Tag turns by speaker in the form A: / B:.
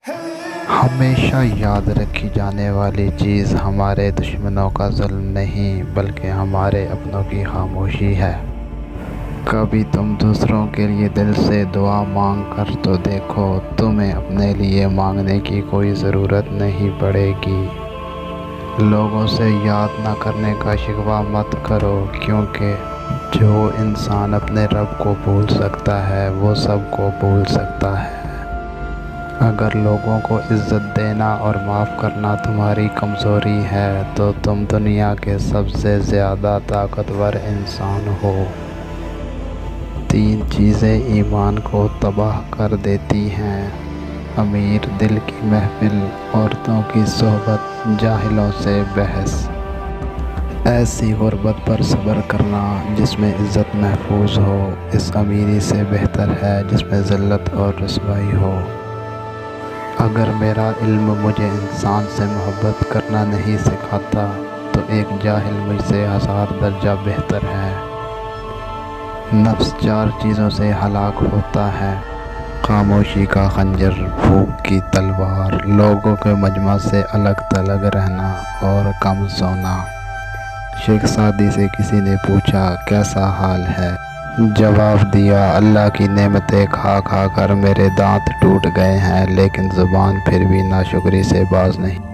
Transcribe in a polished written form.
A: ہمیشہ یاد رکھی جانے والی چیز ہمارے دشمنوں کا ظلم نہیں بلکہ ہمارے اپنوں کی خاموشی ہے۔ کبھی تم دوسروں کے لیے دل سے دعا مانگ کر تو دیکھو، تمہیں اپنے لیے مانگنے کی کوئی ضرورت نہیں پڑے گی۔ لوگوں سے یاد نہ کرنے کا شکوہ مت کرو، کیونکہ جو انسان اپنے رب کو بھول سکتا ہے وہ سب کو بھول سکتا ہے۔ اگر لوگوں کو عزت دینا اور معاف کرنا تمہاری کمزوری ہے تو تم دنیا کے سب سے زیادہ طاقتور انسان ہو۔ 3 چیزیں ایمان کو تباہ کر دیتی ہیں: امیر دل کی محفل، عورتوں کی صحبت، جاہلوں سے بحث۔ ایسی غربت پر صبر کرنا جس میں عزت محفوظ ہو، اس امیری سے بہتر ہے جس میں ذلت اور رسوائی ہو۔ اگر میرا علم مجھے انسان سے محبت کرنا نہیں سکھاتا تو ایک جاہل مجھ سے 1000 درجہ بہتر ہے۔ نفس 4 چیزوں سے ہلاک ہوتا ہے: خاموشی کا خنجر، بھوک کی تلوار، لوگوں کے مجمع سے الگ تھلگ رہنا اور کم سونا۔ شیخ سعدی سے کسی نے پوچھا، کیسا حال ہے؟ جواب دیا، اللہ کی نعمتیں کھا کھا کر میرے دانت ٹوٹ گئے ہیں، لیکن زبان پھر بھی ناشکری سے باز نہیں۔